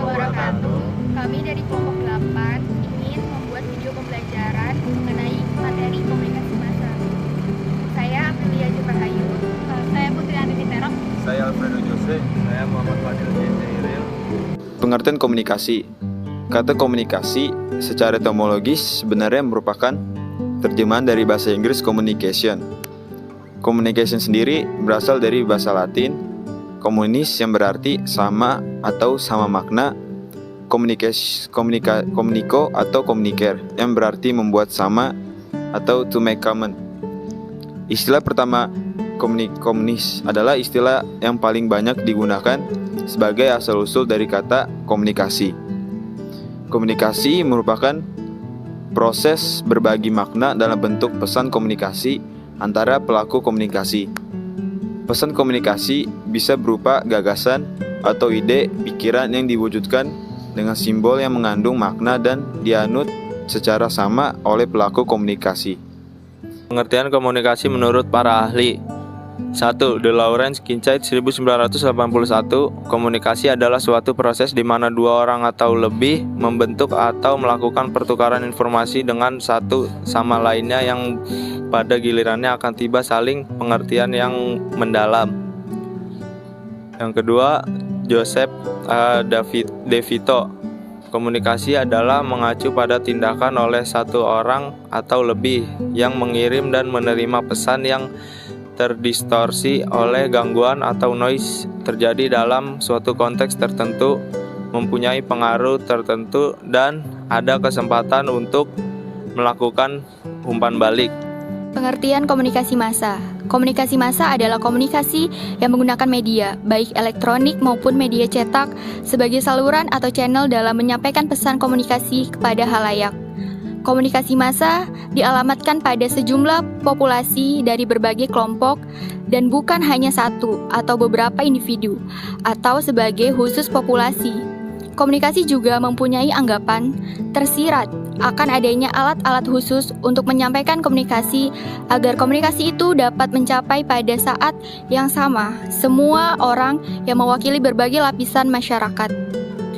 wabarakatuh. Kami dari kelompok 8 ingin membuat video pembelajaran mengenai materi komunikasi massa. Saya Aprilia Rahayu. Saya Putri Andini Terok. Saya Alfredo Jose. Saya Muhammad Fadil Jairil. Pengertian komunikasi. Kata komunikasi secara etimologis sebenarnya merupakan terjemahan dari bahasa Inggris communication. Communication sendiri berasal dari bahasa Latin communis yang berarti sama atau sama makna, communico atau communicare yang berarti membuat sama atau to make common. Istilah pertama komunis adalah istilah yang paling banyak digunakan sebagai asal-usul dari kata komunikasi. Komunikasi merupakan proses berbagi makna dalam bentuk pesan komunikasi antara pelaku komunikasi. Pesan komunikasi bisa berupa gagasan atau ide pikiran yang diwujudkan dengan simbol yang mengandung makna dan dianut secara sama oleh pelaku komunikasi. Pengertian komunikasi menurut para ahli. 1. De Laurence Kincaid 1981. Komunikasi adalah suatu proses di mana dua orang atau lebih membentuk atau melakukan pertukaran informasi dengan satu sama lainnya yang pada gilirannya akan tiba saling pengertian yang mendalam. Yang kedua, Joseph De Vito. Komunikasi adalah mengacu pada tindakan oleh satu orang atau lebih yang mengirim dan menerima pesan yang terdistorsi oleh gangguan atau noise terjadi dalam suatu konteks tertentu, mempunyai pengaruh tertentu, dan ada kesempatan untuk melakukan umpan balik. Pengertian komunikasi massa. Komunikasi massa adalah komunikasi yang menggunakan media, baik elektronik maupun media cetak, sebagai saluran atau channel dalam menyampaikan pesan komunikasi kepada halayak. Komunikasi massa dialamatkan pada sejumlah populasi dari berbagai kelompok dan bukan hanya satu atau beberapa individu, atau sebagai khusus populasi. Komunikasi juga mempunyai anggapan tersirat akan adanya alat-alat khusus untuk menyampaikan komunikasi agar komunikasi itu dapat mencapai pada saat yang sama semua orang yang mewakili berbagai lapisan masyarakat.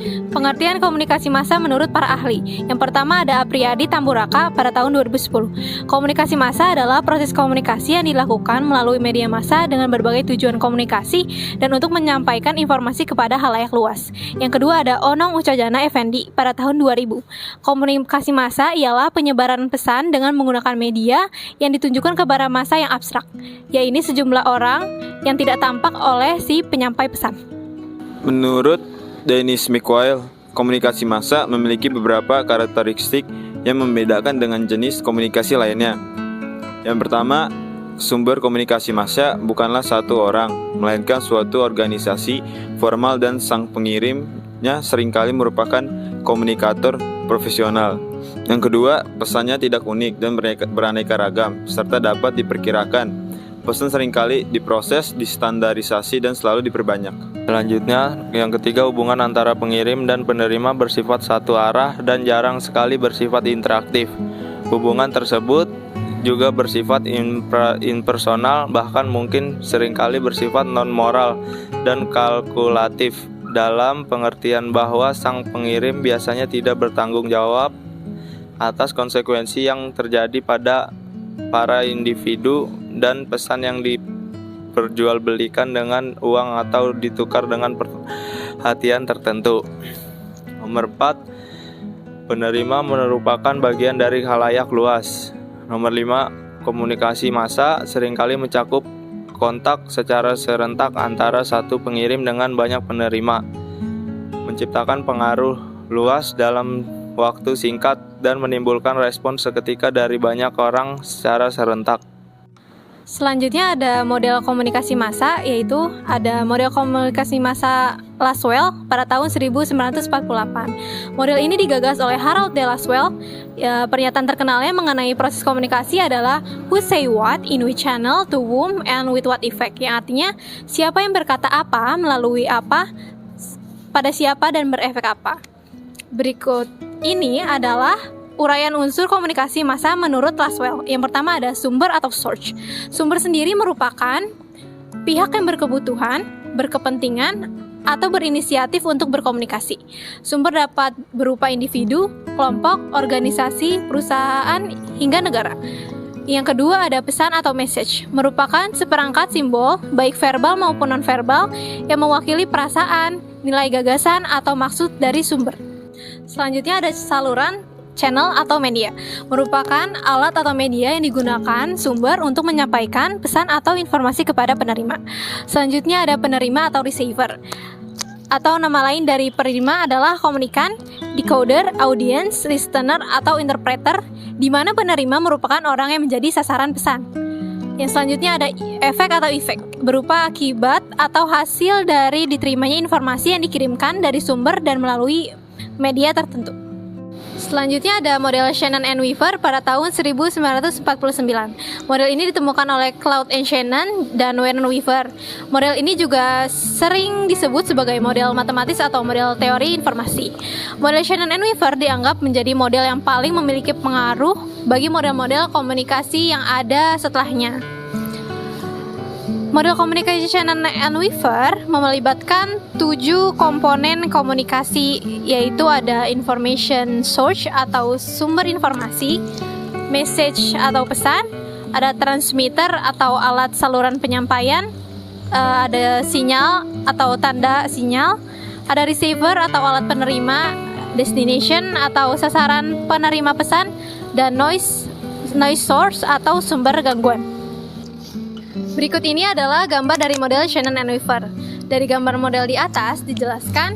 Pengertian komunikasi massa menurut para ahli. Yang pertama ada Apriyadi Tamburaka pada tahun 2010. Komunikasi massa adalah proses komunikasi yang dilakukan melalui media massa dengan berbagai tujuan komunikasi dan untuk menyampaikan informasi kepada halayak luas. Yang kedua ada Onong Ucajana Effendi pada tahun 2000. Komunikasi massa ialah penyebaran pesan dengan menggunakan media yang ditunjukkan kepada massa yang abstrak, yaitu sejumlah orang yang tidak tampak oleh si penyampai pesan. Menurut Dennis McQuail, komunikasi massa memiliki beberapa karakteristik yang membedakan dengan jenis komunikasi lainnya. Yang pertama, sumber komunikasi massa bukanlah satu orang, melainkan suatu organisasi formal dan sang pengirimnya seringkali merupakan komunikator profesional. Yang kedua, pesannya tidak unik dan beraneka ragam, serta dapat diperkirakan. Pesan seringkali diproses, distandarisasi, dan selalu diperbanyak. Selanjutnya, yang ketiga, hubungan antara pengirim dan penerima bersifat satu arah dan jarang sekali bersifat interaktif. Hubungan tersebut juga bersifat impersonal, bahkan mungkin seringkali bersifat non-moral dan kalkulatif, dalam pengertian bahwa sang pengirim biasanya tidak bertanggung jawab atas konsekuensi yang terjadi pada para individu dan pesan yang diperjualbelikan dengan uang atau ditukar dengan perhatian tertentu. Nomor 4, penerima merupakan bagian dari khalayak luas. Nomor 5, komunikasi massa seringkali mencakup kontak secara serentak antara satu pengirim dengan banyak penerima, menciptakan pengaruh luas dalam waktu singkat dan menimbulkan respons seketika dari banyak orang secara serentak. Selanjutnya ada model komunikasi massa, yaitu ada model komunikasi massa Laswell pada tahun 1948. Model ini digagas oleh Harold de Laswell. Pernyataan terkenalnya mengenai proses komunikasi adalah who say what, in which channel, to whom, and with what effect, yang artinya siapa yang berkata apa, melalui apa, pada siapa, dan berefek apa. Berikut ini adalah uraian unsur komunikasi massa menurut Laswell. Yang pertama ada sumber atau source. Sumber sendiri merupakan pihak yang berkebutuhan, berkepentingan, atau berinisiatif untuk berkomunikasi. Sumber dapat berupa individu, kelompok, organisasi, perusahaan, hingga negara. Yang kedua ada pesan atau message, merupakan seperangkat simbol, baik verbal maupun nonverbal, yang mewakili perasaan, nilai gagasan, atau maksud dari sumber. Selanjutnya ada saluran, channel atau media, merupakan alat atau media yang digunakan sumber untuk menyampaikan pesan atau informasi kepada penerima. Selanjutnya ada penerima atau receiver, atau nama lain dari penerima adalah komunikan, decoder, audience, listener, atau interpreter, di mana penerima merupakan orang yang menjadi sasaran pesan. Yang selanjutnya ada efek atau efek, berupa akibat atau hasil dari diterimanya informasi yang dikirimkan dari sumber dan melalui media tertentu. Selanjutnya ada model Shannon and Weaver pada tahun 1949. Model ini ditemukan oleh Claude and Shannon dan Warren Weaver. Model ini juga sering disebut sebagai model matematis atau model teori informasi. Model Shannon and Weaver dianggap menjadi model yang paling memiliki pengaruh bagi model-model komunikasi yang ada setelahnya. Model komunikasi Shannon and Weaver melibatkan 7 komponen komunikasi, yaitu ada information source atau sumber informasi, message atau pesan, ada transmitter atau alat saluran penyampaian, ada sinyal atau tanda sinyal, ada receiver atau alat penerima, destination atau sasaran penerima pesan, dan noise source atau sumber gangguan. Berikut ini adalah gambar dari model Shannon and Weaver. Dari gambar model di atas dijelaskan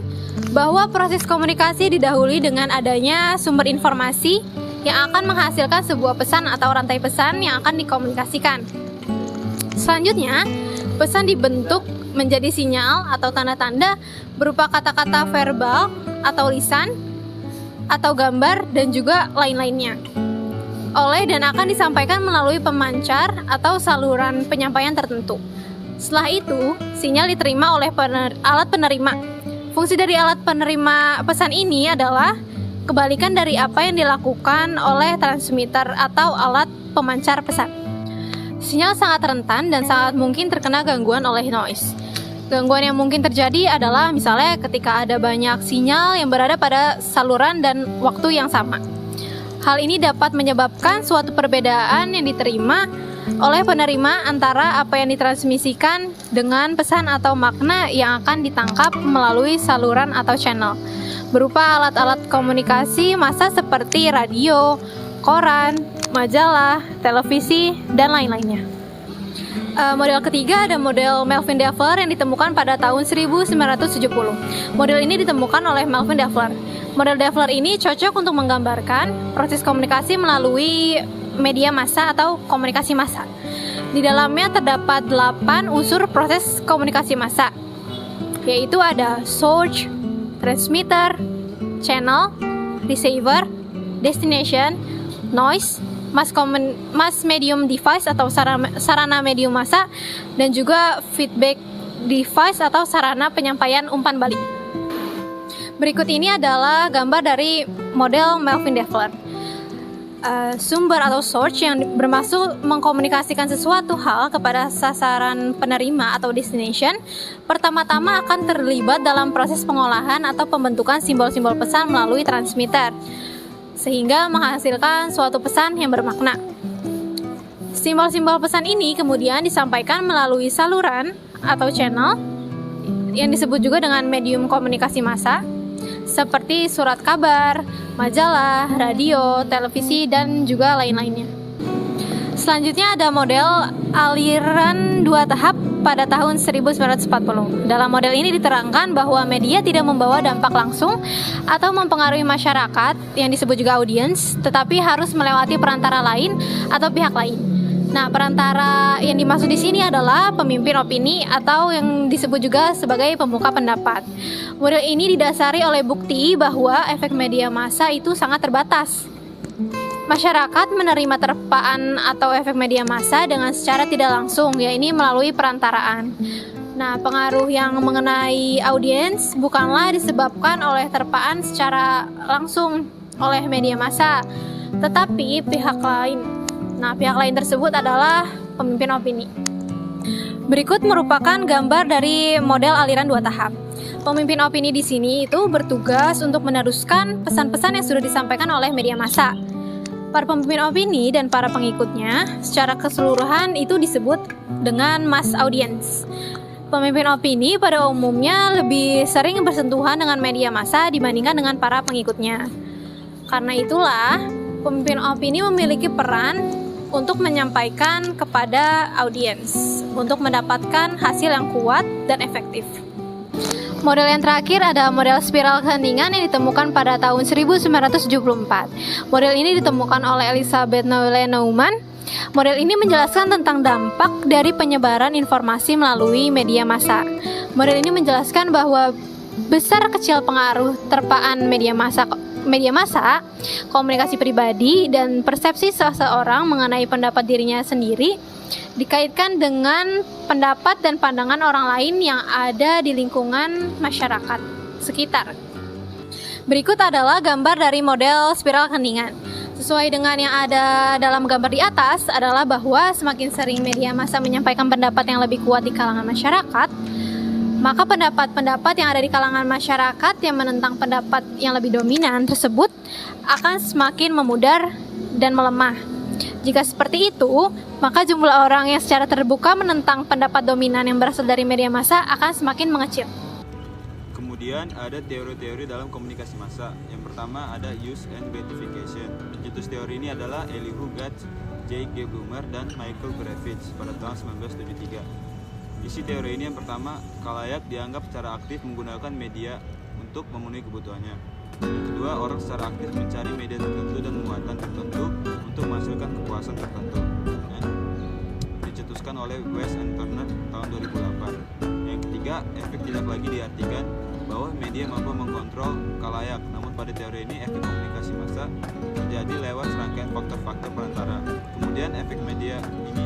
bahwa proses komunikasi didahului dengan adanya sumber informasi yang akan menghasilkan sebuah pesan atau rantai pesan yang akan dikomunikasikan. Selanjutnya, pesan dibentuk menjadi sinyal atau tanda-tanda berupa kata-kata verbal atau lisan atau gambar dan juga lain-lainnya, oleh dan akan disampaikan melalui pemancar atau saluran penyampaian tertentu. Setelah itu, sinyal diterima oleh alat penerima. Fungsi dari alat penerima pesan ini adalah kebalikan dari apa yang dilakukan oleh transmitter atau alat pemancar pesan. Sinyal sangat rentan dan sangat mungkin terkena gangguan oleh noise. Gangguan yang mungkin terjadi adalah misalnya ketika ada banyak sinyal yang berada pada saluran dan waktu yang sama. Hal ini dapat menyebabkan suatu perbedaan yang diterima oleh penerima antara apa yang ditransmisikan dengan pesan atau makna yang akan ditangkap melalui saluran atau channel, berupa alat-alat komunikasi massa seperti radio, koran, majalah, televisi, dan lain-lainnya. Model ketiga ada model Melvin-Daeffler yang ditemukan pada tahun 1970. Model ini ditemukan oleh Melvin-Daeffler. Model Daeffler ini cocok untuk menggambarkan proses komunikasi melalui media massa atau komunikasi massa. Di dalamnya terdapat 8 unsur proses komunikasi massa, yaitu ada source, transmitter, channel, receiver, destination, noise, mass medium device atau sarana medium massa, dan juga feedback device atau sarana penyampaian umpan balik. Berikut ini adalah gambar dari model Melvin-Daeffler. Sumber atau source yang bermaksud mengkomunikasikan sesuatu hal kepada sasaran penerima atau destination, pertama-tama akan terlibat dalam proses pengolahan atau pembentukan simbol-simbol pesan melalui transmitter, sehingga menghasilkan suatu pesan yang bermakna. Simbol-simbol pesan ini kemudian disampaikan melalui saluran atau channel yang disebut juga dengan medium komunikasi massa, seperti surat kabar, majalah, radio, televisi, dan juga lain-lainnya. Selanjutnya ada model aliran 2 tahap pada tahun 1940. Dalam model ini diterangkan bahwa media tidak membawa dampak langsung atau mempengaruhi masyarakat yang disebut juga audiens, tetapi harus melewati perantara lain atau pihak lain. Nah, perantara yang dimaksud di sini adalah pemimpin opini atau yang disebut juga sebagai pemuka pendapat. Model ini didasari oleh bukti bahwa efek media massa itu sangat terbatas. Masyarakat menerima terpaan atau efek media massa dengan secara tidak langsung, yaitu melalui perantaraan. Nah, pengaruh yang mengenai audiens bukanlah disebabkan oleh terpaan secara langsung oleh media massa, tetapi pihak lain. Nah, pihak lain tersebut adalah pemimpin opini. Berikut merupakan gambar dari model aliran 2 tahap. Pemimpin opini di sini itu bertugas untuk meneruskan pesan-pesan yang sudah disampaikan oleh media massa. Para pemimpin opini dan para pengikutnya secara keseluruhan itu disebut dengan mass audience. Pemimpin opini pada umumnya lebih sering bersentuhan dengan media massa dibandingkan dengan para pengikutnya. Karena itulah, pemimpin opini memiliki peran untuk menyampaikan kepada audiens untuk mendapatkan hasil yang kuat dan efektif. Model yang terakhir adalah model spiral keheningan yang ditemukan pada tahun 1974. Model ini ditemukan oleh Elizabeth Noelle Neumann. Model ini menjelaskan tentang dampak dari penyebaran informasi melalui media massa. Model ini menjelaskan bahwa besar kecil pengaruh terpaan media massa, komunikasi pribadi, dan persepsi seseorang mengenai pendapat dirinya sendiri dikaitkan dengan pendapat dan pandangan orang lain yang ada di lingkungan masyarakat sekitar. Berikut adalah gambar dari model spiral keheningan. Sesuai dengan yang ada dalam gambar di atas adalah bahwa semakin sering media massa menyampaikan pendapat yang lebih kuat di kalangan masyarakat, maka pendapat-pendapat yang ada di kalangan masyarakat yang menentang pendapat yang lebih dominan tersebut akan semakin memudar dan melemah. Jika seperti itu, maka jumlah orang yang secara terbuka menentang pendapat dominan yang berasal dari media massa akan semakin mengecil. Kemudian ada teori-teori dalam komunikasi massa. Yang pertama ada use and gratification. Pencetus teori ini adalah Elihu Gatz, J. G. Blumer, dan Michael Gravitz pada tahun 1973. Isi teori ini yang pertama, khalayak dianggap secara aktif menggunakan media untuk memenuhi kebutuhannya. Yang kedua, orang secara aktif mencari media tertentu dan muatan tertentu untuk menghasilkan kepuasan tertentu. Dan dicetuskan oleh West and Turner tahun 2008. Yang ketiga, efek tidak lagi diartikan bahwa media mampu mengkontrol khalayak. Namun pada teori ini efek komunikasi massa terjadi lewat serangkaian faktor-faktor perantara. Kemudian efek media ini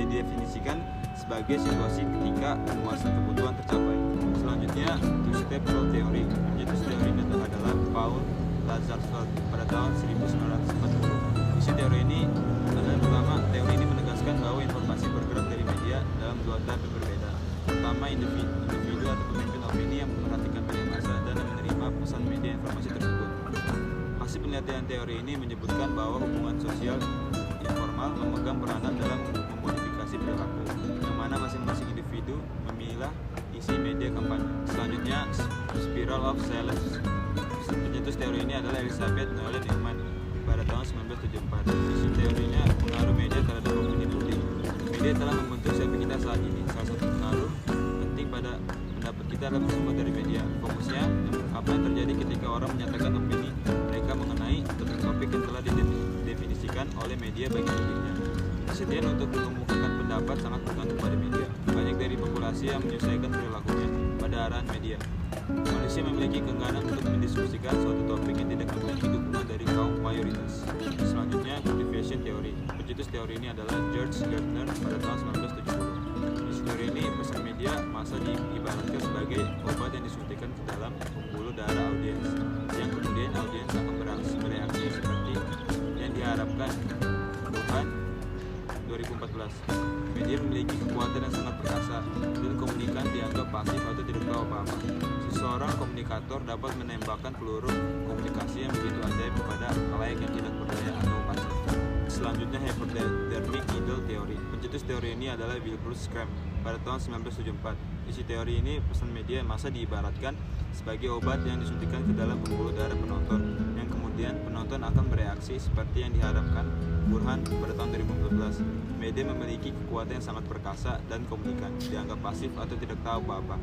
didefinisikan sebagai situasi ketika penguasaan kebutuhan tercapai. Selanjutnya, two-step flow theory. Pencetus teori ini adalah Paul Lazarsfeld pada tahun 1940. Isi teori ini adalah pertama, teori ini menegaskan bahwa informasi bergerak dari media dalam dua tahap yang berbeda. Pertama, individu atau pemimpin opini yang memperhatikan media massa dan yang menerima pesan media informasi tersebut. Hasil penelitian teori ini menyebutkan bahwa hubungan sosial informal memegang peranan dalam memodifikasi perilaku, yang mana masing-masing individu memilah isi media kampanye. Selanjutnya, spiral of silence. Pencetus teori ini adalah Elizabeth Noelle Neumann pada tahun 1974. Isi teorinya pengaruh media terhadap opini publik. Media telah membentuk siapa kita saat ini. Salah satu pengaruh penting pada pendapat kita adalah bersumber dari media. Fokusnya apa yang terjadi ketika orang menyatakan opini mereka mengenai topik yang telah didefinisikan oleh media bagi publiknya. Kesediaan untuk mengemukakan pendapat sangat bergantung pada media. Banyak dari populasi yang menyesuaikan perilakunya pada arahan media. Manusia memiliki keengganan untuk mendiskusikan suatu topik yang tidak memiliki dukungan dari kaum mayoritas. Selanjutnya, cultivation theory. Pencetus teori ini adalah George Gardner pada tahun 1970. Di teori ini, pesan media massa diibaratkan sebagai obat yang disuntikan ke dalam pembuluh darah audiens, yang kemudian audiens akan bereaksi seperti yang diharapkan. Tuhan 2014. Media memiliki kekuatan yang sangat perkasa dan komunikan dianggap pasif atau tidak tahu apa-apa. Seseorang komunikator dapat menembakkan peluru komunikasi yang begitu ajaib kepada khalayak yang tidak berdaya atau pasif. Selanjutnya, hypodermic needle theory. Pencetus teori ini adalah Wilbur Scrum pada tahun 1974. Isi teori ini, pesan media massa diibaratkan sebagai obat yang disuntikan ke dalam pembuluh darah penonton, yang kemudian penonton akan bereaksi seperti yang diharapkan. Burhan pada tahun 2014. Media memiliki kekuatan yang sangat perkasa dan komunikan, dianggap pasif atau tidak tahu apa-apa.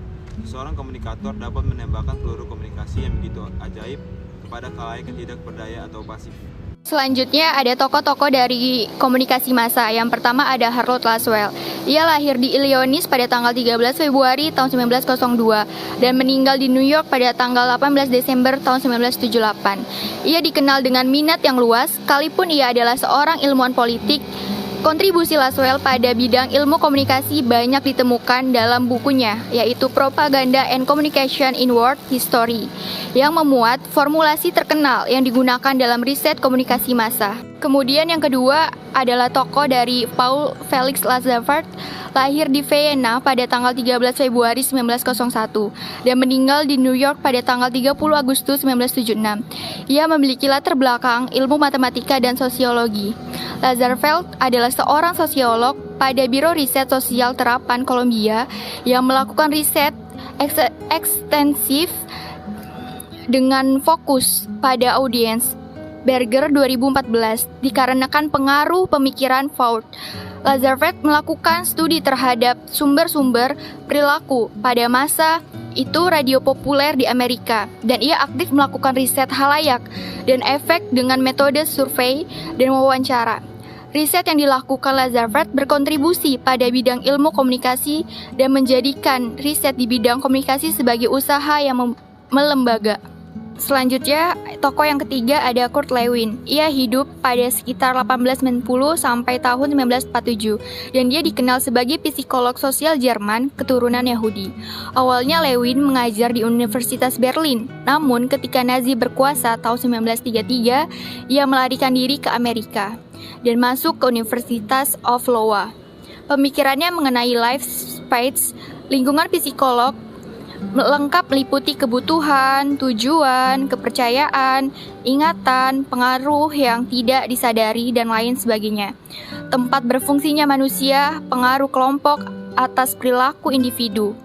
Seorang komunikator dapat menembakkan peluru komunikasi yang begitu ajaib kepada khalayak yang tidak berdaya atau pasif. Selanjutnya ada tokoh-tokoh dari komunikasi massa. Yang pertama ada Harold Laswell. Ia lahir di Illinois pada tanggal 13 Februari tahun 1902 dan meninggal di New York pada tanggal 18 Desember tahun 1978. Ia dikenal dengan minat yang luas, sekalipun ia adalah seorang ilmuwan politik. Kontribusi Laswell pada bidang ilmu komunikasi banyak ditemukan dalam bukunya, yaitu Propaganda and Communication in World History, yang memuat formulasi terkenal yang digunakan dalam riset komunikasi massa. Kemudian yang kedua adalah tokoh dari Paul Felix Lazavert, lahir di Vienna pada tanggal 13 Februari 1901 dan meninggal di New York pada tanggal 30 Agustus 1976. Ia memiliki latar belakang ilmu matematika dan sosiologi. Lazarfeld adalah seorang sosiolog pada Biro Riset Sosial Terapan Columbia yang melakukan riset ekstensif dengan fokus pada audiens. Berger 2014 dikarenakan pengaruh pemikiran Ford. Lazarfeld melakukan studi terhadap sumber-sumber perilaku pada masa itu radio populer di Amerika dan ia aktif melakukan riset halayak dan efek dengan metode survei dan wawancara. Riset yang dilakukan Lazarfeld berkontribusi pada bidang ilmu komunikasi dan menjadikan riset di bidang komunikasi sebagai usaha yang melembaga. Selanjutnya, tokoh yang ketiga ada Kurt Lewin. Ia hidup pada sekitar 1890 sampai tahun 1947 dan dia dikenal sebagai psikolog sosial Jerman keturunan Yahudi. Awalnya Lewin mengajar di Universitas Berlin, namun ketika Nazi berkuasa tahun 1933, ia melarikan diri ke Amerika dan masuk ke Universitas of Iowa. Pemikirannya mengenai life space, lingkungan psikolog, lengkap meliputi kebutuhan, tujuan, kepercayaan, ingatan, pengaruh yang tidak disadari, dan lain sebagainya. Tempat berfungsinya manusia, pengaruh kelompok atas perilaku individu.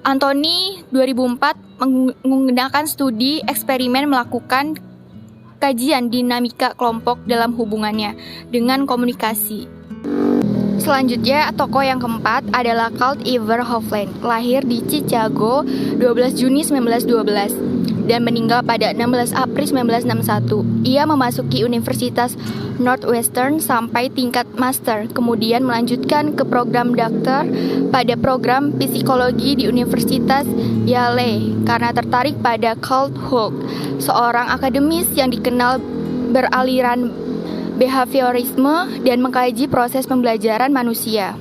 Anthony 2004 menggunakan studi eksperimen melakukan kajian dinamika kelompok dalam hubungannya dengan komunikasi. Selanjutnya, tokoh yang keempat adalah Karl Ivar Hofland, lahir di Chicago 12 Juni 1912 dan meninggal pada 16 April 1961. Ia memasuki Universitas Northwestern sampai tingkat master, kemudian melanjutkan ke program dokter pada program psikologi di Universitas Yale karena tertarik pada Carl Jung, seorang akademis yang dikenal beraliran behaviorisme dan mengkaji proses pembelajaran manusia.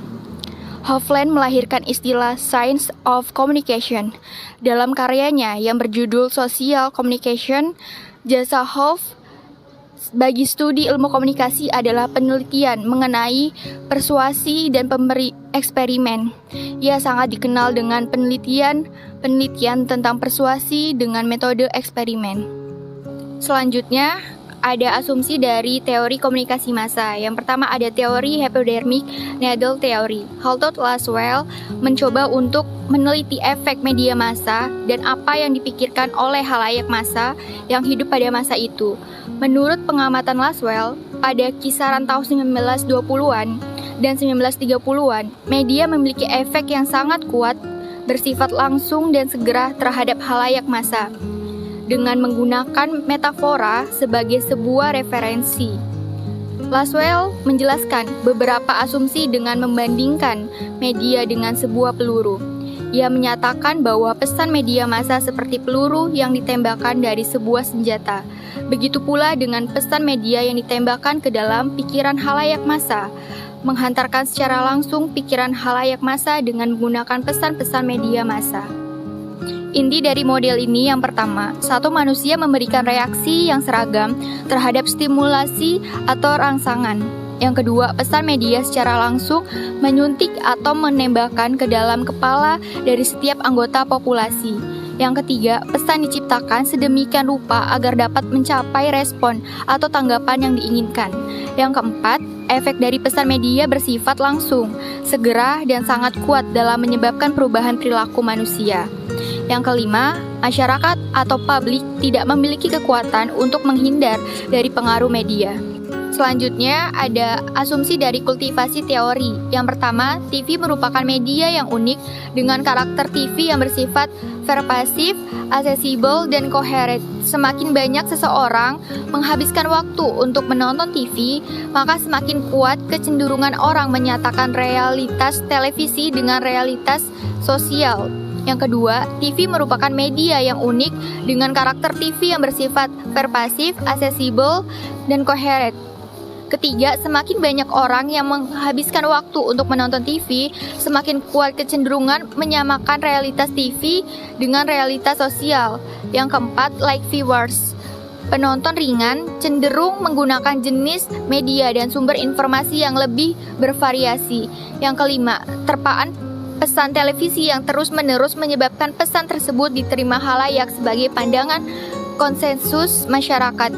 Hofland melahirkan istilah Science of Communication dalam karyanya yang berjudul Social Communication. Jasa Hoff bagi studi ilmu komunikasi adalah penelitian mengenai persuasi dan pemberi eksperimen. Ia sangat dikenal dengan penelitian tentang persuasi dengan metode eksperimen. Selanjutnya, ada asumsi dari teori komunikasi massa. Yang pertama ada teori hypodermic needle theory. Halton Laswell mencoba untuk meneliti efek media massa dan apa yang dipikirkan oleh halayak massa yang hidup pada masa itu. Menurut pengamatan Laswell, pada kisaran tahun 1920-an dan 1930-an, media memiliki efek yang sangat kuat, bersifat langsung dan segera terhadap halayak massa, dengan menggunakan metafora sebagai sebuah referensi. Laswell menjelaskan beberapa asumsi dengan membandingkan media dengan sebuah peluru. Ia menyatakan bahwa pesan media massa seperti peluru yang ditembakkan dari sebuah senjata. Begitu pula dengan pesan media yang ditembakkan ke dalam pikiran halayak massa, menghantarkan secara langsung pikiran halayak massa dengan menggunakan pesan-pesan media massa. Inti dari model ini yang pertama, satu manusia memberikan reaksi yang seragam terhadap stimulasi atau rangsangan. Yang kedua, pesan media secara langsung menyuntik atau menembakkan ke dalam kepala dari setiap anggota populasi. Yang ketiga, pesan diciptakan sedemikian rupa agar dapat mencapai respon atau tanggapan yang diinginkan. Yang keempat, efek dari pesan media bersifat langsung, segera, dan sangat kuat dalam menyebabkan perubahan perilaku manusia. Yang kelima, masyarakat atau publik tidak memiliki kekuatan untuk menghindar dari pengaruh media. Selanjutnya ada asumsi dari kultivasi teori. Yang pertama, TV merupakan media yang unik dengan karakter TV yang bersifat pervasif, accessible, dan coherent. Semakin banyak seseorang menghabiskan waktu untuk menonton TV, maka semakin kuat kecenderungan orang menyatakan realitas televisi dengan realitas sosial. Yang kedua, TV merupakan media yang unik dengan karakter TV yang bersifat pervasif, accessible, dan coherent. Ketiga, semakin banyak orang yang menghabiskan waktu untuk menonton TV, semakin kuat kecenderungan menyamakan realitas TV dengan realitas sosial. Yang keempat, like viewers. penonton ringan cenderung menggunakan jenis media dan sumber informasi yang lebih bervariasi. Yang kelima, terpaan pesan televisi yang terus-menerus menyebabkan pesan tersebut diterima khalayak sebagai pandangan konsensus masyarakat.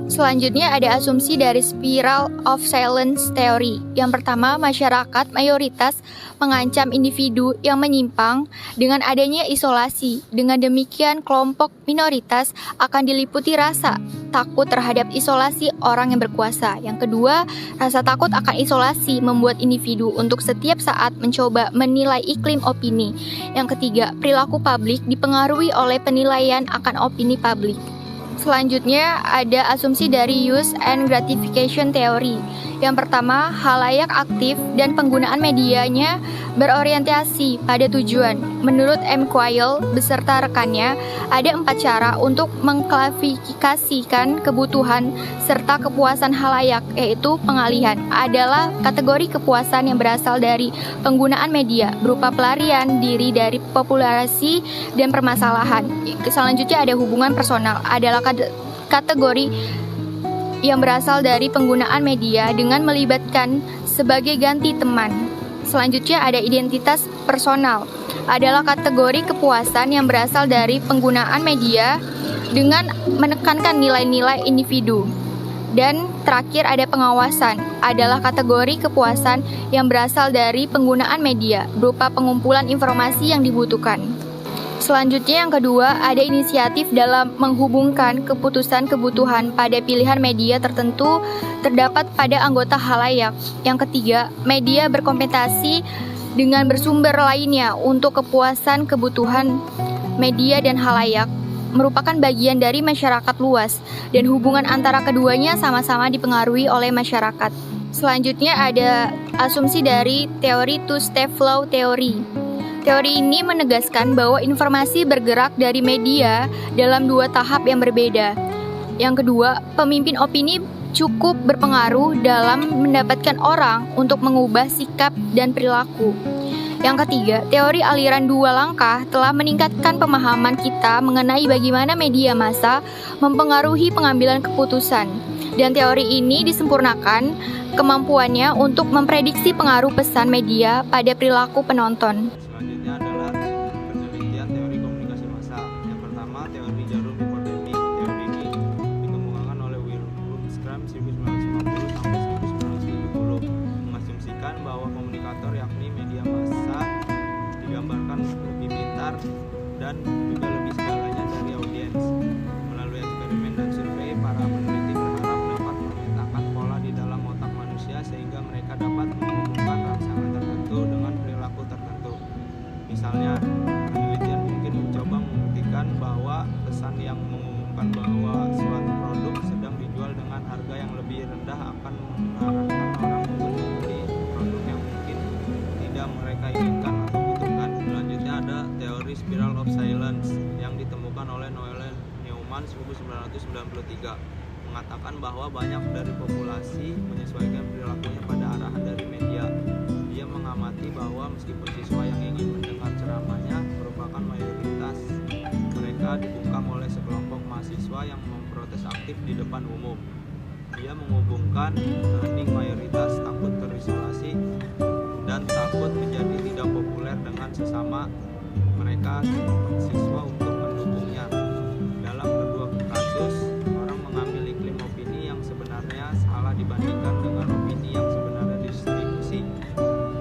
Selanjutnya ada asumsi dari spiral of silence theory. Yang pertama, masyarakat mayoritas mengancam individu yang menyimpang dengan adanya isolasi. Dengan demikian, kelompok minoritas akan diliputi rasa takut terhadap isolasi orang yang berkuasa. Yang kedua, rasa takut akan isolasi membuat individu untuk setiap saat mencoba menilai iklim opini. Yang ketiga, perilaku publik dipengaruhi oleh penilaian akan opini publik. Selanjutnya ada asumsi dari use and gratification theory. Yang pertama, khalayak aktif dan penggunaan medianya berorientasi pada tujuan. Menurut M. Quayle beserta rekannya, ada 4 cara untuk mengklasifikasikan kebutuhan serta kepuasan khalayak, yaitu pengalihan adalah kategori kepuasan yang berasal dari penggunaan media berupa pelarian diri dari populasi dan permasalahan. Selanjutnya ada hubungan personal adalah kategori yang berasal dari penggunaan media dengan melibatkan sebagai ganti teman. Selanjutnya ada identitas personal adalah kategori kepuasan yang berasal dari penggunaan media dengan menekankan nilai-nilai individu. Dan terakhir ada pengawasan adalah kategori kepuasan yang berasal dari penggunaan media berupa pengumpulan informasi yang dibutuhkan. Selanjutnya yang kedua, ada inisiatif dalam menghubungkan keputusan kebutuhan pada pilihan media tertentu terdapat pada anggota khalayak. Yang ketiga, media berkompensasi dengan bersumber lainnya untuk kepuasan kebutuhan media dan khalayak merupakan bagian dari masyarakat luas dan hubungan antara keduanya sama-sama dipengaruhi oleh masyarakat. Selanjutnya ada asumsi dari teori two-step flow theory. Teori ini menegaskan bahwa informasi bergerak dari media dalam 2 tahap yang berbeda. Yang kedua, pemimpin opini cukup berpengaruh dalam mendapatkan orang untuk mengubah sikap dan perilaku. Yang ketiga, teori aliran 2 langkah telah meningkatkan pemahaman kita mengenai bagaimana media massa mempengaruhi pengambilan keputusan. Dan teori ini disempurnakan kemampuannya untuk memprediksi pengaruh pesan media pada perilaku penonton. Selanjutnya adalah penelitian teori komunikasi massa. Yang pertama, teori jarum hipodemik. Teori ini dikembangkan oleh Wilhelm Schramm 1950 sampai 1970, mengasumsikan bahwa komunikator yakni media massa digambarkan lebih pintar dan juga lebih segalanya dari audiens. Melalui eksperimen dan survei, para peneliti berharap dapat memetakan pola di dalam otak manusia sehingga mereka dapat menghubungkan rangsangan tertentu dengan perilaku tertentu. Misalnya, penelitian mungkin mencoba membuktikan bahwa pesan yang mengumumkan bahwa suatu produk sedang dijual dengan harga yang lebih rendah akan mengarahkan orang untuk membeli produk yang mungkin tidak mereka inginkan atau butuhkan. Selanjutnya ada teori spiral of silence yang ditemukan oleh Noelle Neumann 1993, mengatakan bahwa banyak dari populasi menyesuaikan perilakunya pada arahan dari media. Dia mengamati bahwa meskipun siswa yang ingin mendengar ceramahnya merupakan mayoritas, mereka dibungkam oleh sekelompok mahasiswa yang memprotes aktif di depan umum. Dia menghubungkan hening mayoritas takut terisolasi dan takut menjadi tidak populer dengan sesama mereka siswa untuk mendukungnya. Dalam kedua kasus, orang mengambil iklim opini yang sebenarnya salah dibandingkan dengan opini yang sebenarnya distribusi,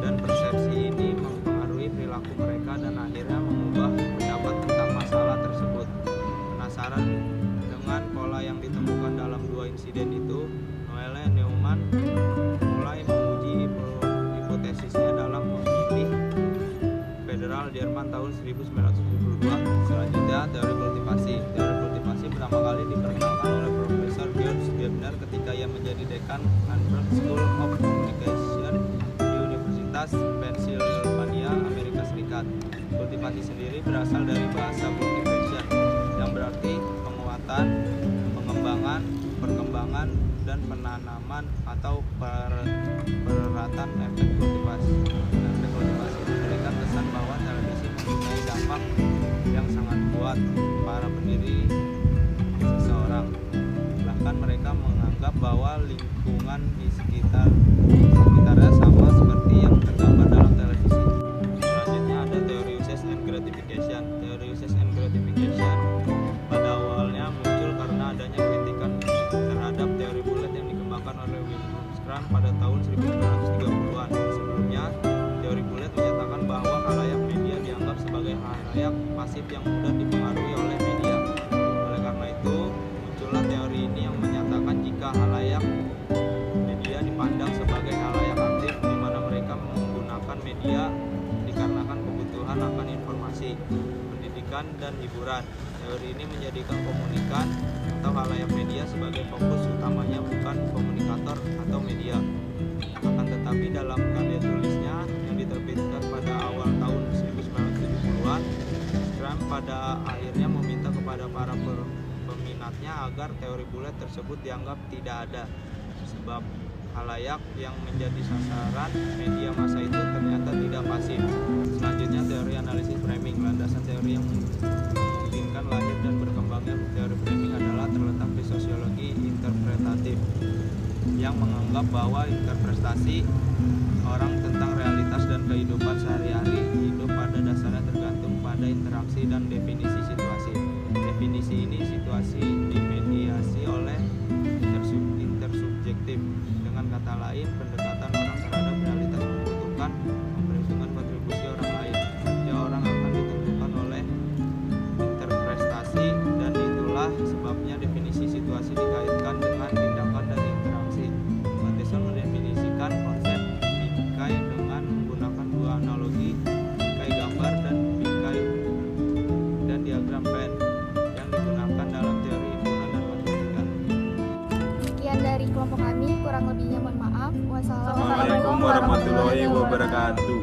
dan persepsi ini mempengaruhi perilaku mereka dan akhirnya mengubah pendapat tentang masalah tersebut. Penasaran dengan pola yang ditemukan dalam 2 insiden itu, Noelle Neumann mulai menguji hipotesisnya dalam pemilih federal Jerman tahun 1972. Selanjutnya, teori kultivasi. Teori kultivasi pertama kali diperkenalkan oleh Profesor George Gebner ketika ia menjadi dekan Hanford School of Communication di Universitas Pennsylvania, Amerika Serikat. Kultivasi sendiri berasal dari bahasa cultivation, yang berarti penguatan, pengembangan, perkembangan, dan penanaman atau pereratan efek kultivasi. Efek kultivasi memberikan kesan bahwa televisi mempunyai dampak yang sangat kuat para pendiri seseorang. bahwa lingkungan di sekitarnya sama seperti yang tergambar dalam televisi. Selanjutnya ada teori usage and gratification. Teori usage and gratification pada awalnya muncul karena adanya kritikan terhadap teori bulat yang dikembangkan oleh Wilhelm Schramm pada tahun 1930-an. Sebelumnya, teori bulat menyatakan bahwa khalayak media dianggap sebagai khalayak pasif yang mudah dipengaruhi oleh media. Oleh karena itu, muncullah teori ini yang menyatakan jika khalayak media dipandang sebagai khalayak aktif di mana mereka menggunakan media dikarenakan kebutuhan akan informasi, pendidikan, dan hiburan. Teori ini menjadikan komunikan atau khalayak media sebagai fokus utamanya, bukan komunikator atau media. Akan tetapi dalam karya tulisnya yang diterbitkan pada awal tahun 1970-an, Schramm pada akhirnya meminta kepada para peminatnya agar teori bulat tersebut dianggap tidak ada, sebab khalayak yang menjadi sasaran media massa itu ternyata tidak pasif. Selanjutnya, teori analisis framing. Landasan teori yang memungkinkan lahir dan berkembangnya teori framing adalah terletak di sosiologi interpretatif, yang menganggap bahwa interpretasi orang tentang realitas dan kehidupan sehari-hari hidup pada dasarnya tergantung pada interaksi dan definisi situasi. Definisi ini situasi dimediasi oleh intersubjektif. Dengan kata lain, pendekatan orang terhadap realitas membutuhkan memperhitungkan kontribusi orang lain. Kerja orang akan ditentukan oleh interpretasi, dan itulah sebabnya definisi situasi dikaitkan dengan tindakan dan interaksi. Matheson mendefinisikan konsep bingkai dengan menggunakan dua analogi, bingkai gambar dan bingkai dan diagram Venn yang digunakan dalam teori himpunan dan matematika. Sekian dari kelompok kami, kurang lebihnya mohon maaf. Assalamualaikum warahmatullahi wabarakatuh.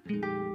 Dadah.